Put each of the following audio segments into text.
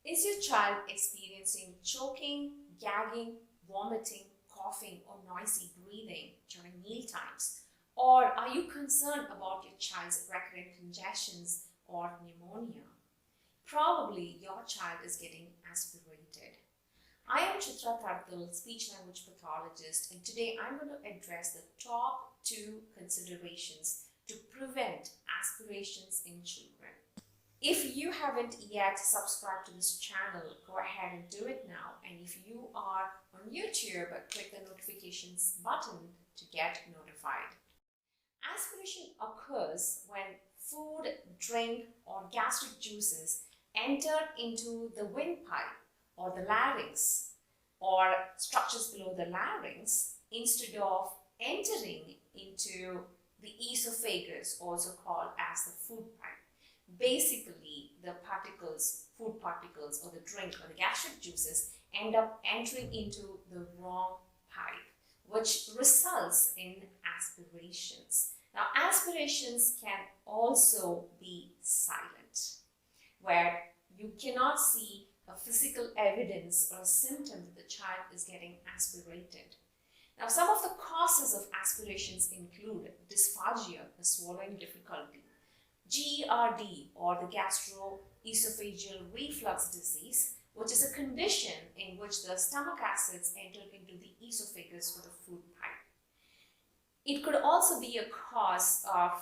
Is your child experiencing choking, gagging, vomiting, coughing, or noisy breathing during meal times? Or are you concerned about your child's recurrent congestions or pneumonia? Probably your child is getting aspirated. I am Chitra Tardal, speech language pathologist, and today I'm going to address the top 2 considerations to prevent aspirations in children. If you haven't yet subscribed to this channel, go ahead and do it now. And if you are on YouTube, click the notifications button to get notified. Aspiration occurs when food, drink, or gastric juices enter into the windpipe or the larynx or structures below the larynx instead of entering into the esophagus, also called as the food pipe. Basically, the particles, food particles or the drink or the gastric juices end up entering into the wrong pipe, which results in aspirations. Now, aspirations can also be silent, where you cannot see a physical evidence or a symptom that the child is getting aspirated. Now, some of the causes of aspirations include dysphagia, the swallowing difficulty, GERD or the gastroesophageal reflux disease, which is a condition in which the stomach acids enter into the esophagus or the food pipe. It could also be a cause of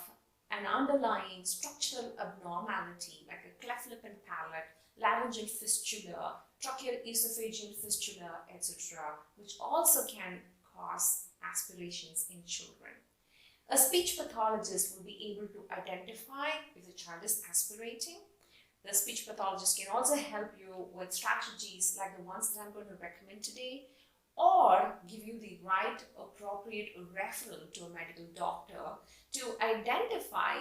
an underlying structural abnormality like a cleft lip and palate, laryngeal fistula, tracheoesophageal fistula, etc., which also can cause aspirations in children. A speech pathologist will be able to identify if the child is aspirating. The speech pathologist can also help you with strategies like the ones that I'm going to recommend today, or give you the right appropriate referral to a medical doctor to identify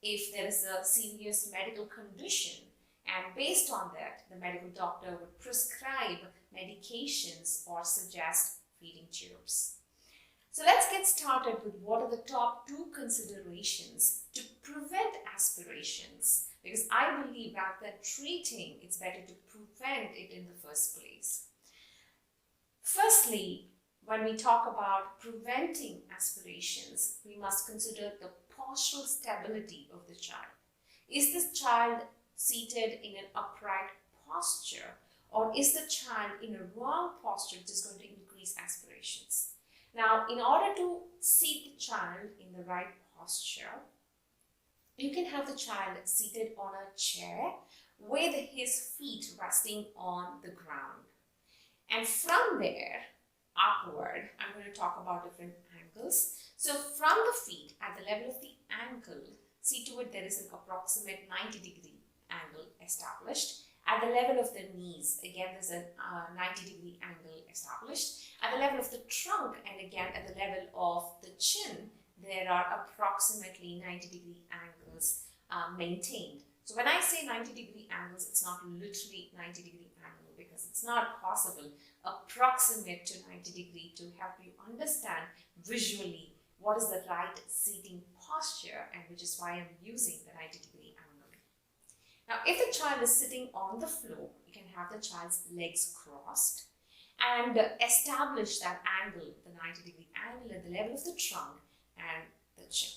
if there is a serious medical condition, and based on that the medical doctor would prescribe medications or suggest feeding tubes. So let's get started with what are the top 2 considerations to prevent aspirations, because I believe rather than treating, it's better to prevent it in the first place. Firstly, when we talk about preventing aspirations, we must consider the postural stability of the child. Is this child seated in an upright posture, or is the child in a wrong posture which is going to increase aspirations? Now, in order to seat the child in the right posture, you can have the child seated on a chair with his feet resting on the ground. And from there, upward, I'm going to talk about different angles. So from the feet, at the level of the ankle, see to it there is an approximate 90-degree angle established. At the level of the knees, again there's a 90-degree angle established. At the level of the trunk and again at the level of the chin, there are approximately 90-degree angles maintained. So when I say 90-degree angles, it's not literally 90-degree angle because it's not possible approximate to 90-degree to help you understand visually what is the right seating posture, and which is why I'm using the 90-degree angle. Now, if the child is sitting on the floor, you can have the child's legs crossed and establish that angle, the 90-degree angle at the level of the trunk and the chin.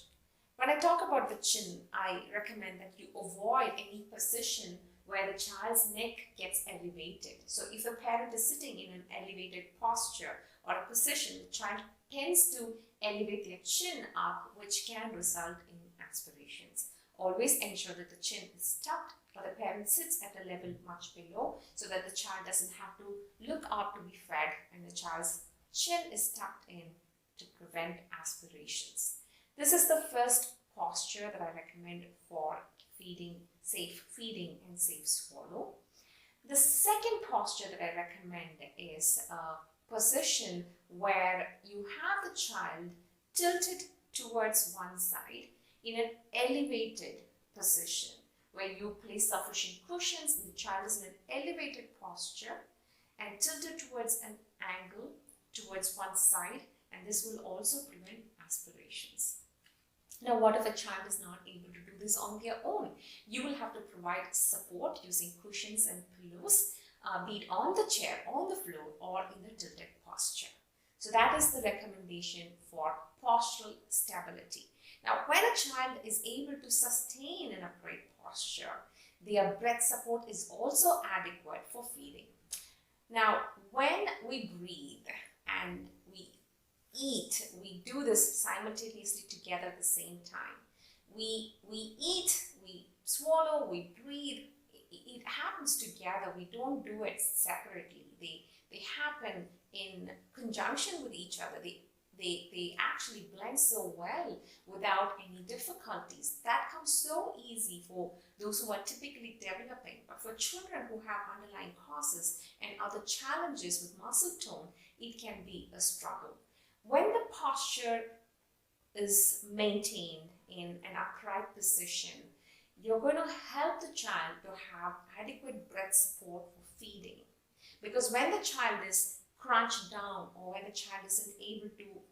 When I talk about the chin, I recommend that you avoid any position where the child's neck gets elevated. So if the parent is sitting in an elevated posture or a position, the child tends to elevate their chin up, which can result in aspirations. Always ensure that the chin is tucked or the parent sits at a level much below so that the child doesn't have to look up to be fed and the child's chin is tucked in to prevent aspirations. This is the first posture that I recommend for feeding, safe feeding and safe swallow. The second posture that I recommend is a position where you have the child tilted towards one side in an elevated position where you place sufficient cushions and the child is in an elevated posture and tilted towards an angle towards one side, and this will also prevent aspirations. Now, what if a child is not able to do this on their own? You will have to provide support using cushions and pillows, be it on the chair, on the floor, or in the tilted posture. So that is the recommendation for postural stability. Now, when a child is able to sustain an upright posture, their breath support is also adequate for feeding. Now, when we breathe and we eat, we do this simultaneously together at the same time. We eat, we swallow, we breathe. It happens together. We don't do it separately. They happen in conjunction with each other. They actually blend so well without any difficulties. That comes so easy for those who are typically developing. But for children who have underlying causes and other challenges with muscle tone, it can be a struggle. When the posture is maintained in an upright position, you're going to help the child to have adequate breath support for feeding. Because when the child is crouched down or when the child isn't able to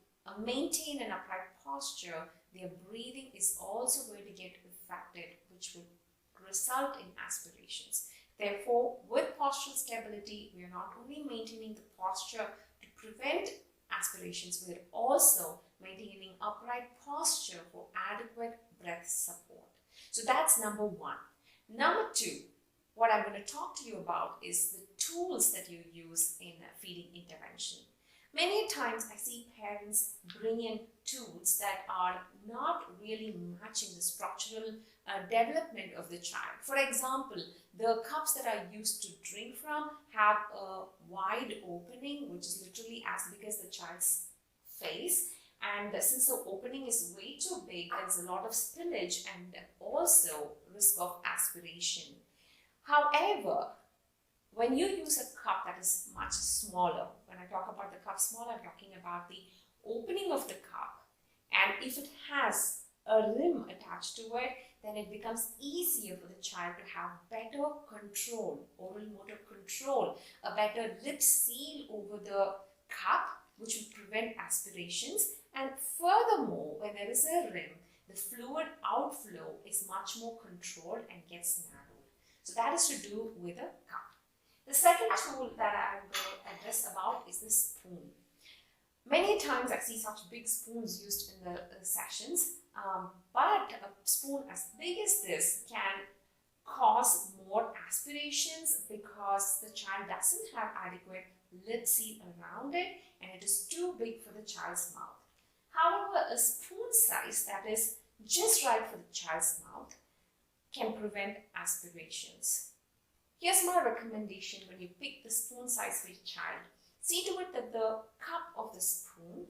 maintain an upright posture, their breathing is also going to get affected, which will result in aspirations. Therefore, with postural stability, we are not only maintaining the posture to prevent aspirations, we are also maintaining upright posture for adequate breath support. So that's number one. Number two, what I'm going to talk to you about is the tools that you use in feeding intervention. Many times I see parents bring in tools that are not really matching the structural development of the child. For example, the cups that are used to drink from have a wide opening, which is literally as big as the child's face. And since the opening is way too big, there's a lot of spillage and also risk of aspiration. However, when you use a cup that is much smaller, when I talk about the cup smaller, I'm talking about the opening of the cup. And if it has a rim attached to it, then it becomes easier for the child to have better control, oral motor control, a better lip seal over the cup, which will prevent aspirations. And furthermore, when there is a rim, the fluid outflow is much more controlled and gets narrowed. So that is to do with a cup. The second tool that I'm going to address about is the spoon. Many times I see such big spoons used in the sessions, but a spoon as big as this can cause more aspirations because the child doesn't have adequate lip seal around it and it is too big for the child's mouth. However, a spoon size that is just right for the child's mouth can prevent aspirations. Here's my recommendation when you pick the spoon size for your child. See to it that the cup of the spoon,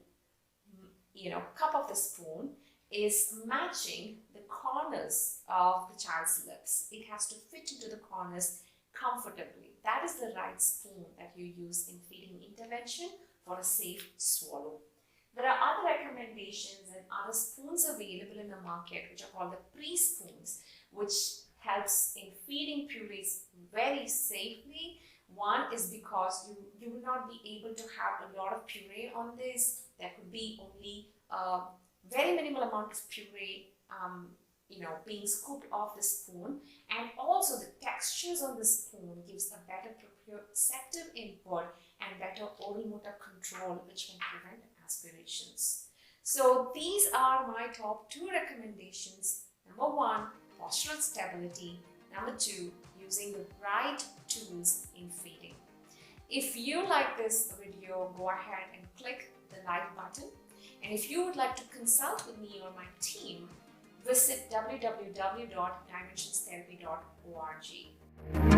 is matching the corners of the child's lips. It has to fit into the corners comfortably. That is the right spoon that you use in feeding intervention for a safe swallow. There are other recommendations and other spoons available in the market which are called the pre-spoons, which helps in feeding purees very safely. One is because you will not be able to have a lot of puree on this. There could be only a very minimal amount of puree being scooped off the spoon, and also the textures on the spoon gives a better proprioceptive input and better oral motor control, which can prevent aspirations. So these are my top two recommendations. Number one, postural stability. Number two, using the right tools in feeding. If you like this video, go ahead and click the like button. And if you would like to consult with me or my team, visit www.dimensionstherapy.org.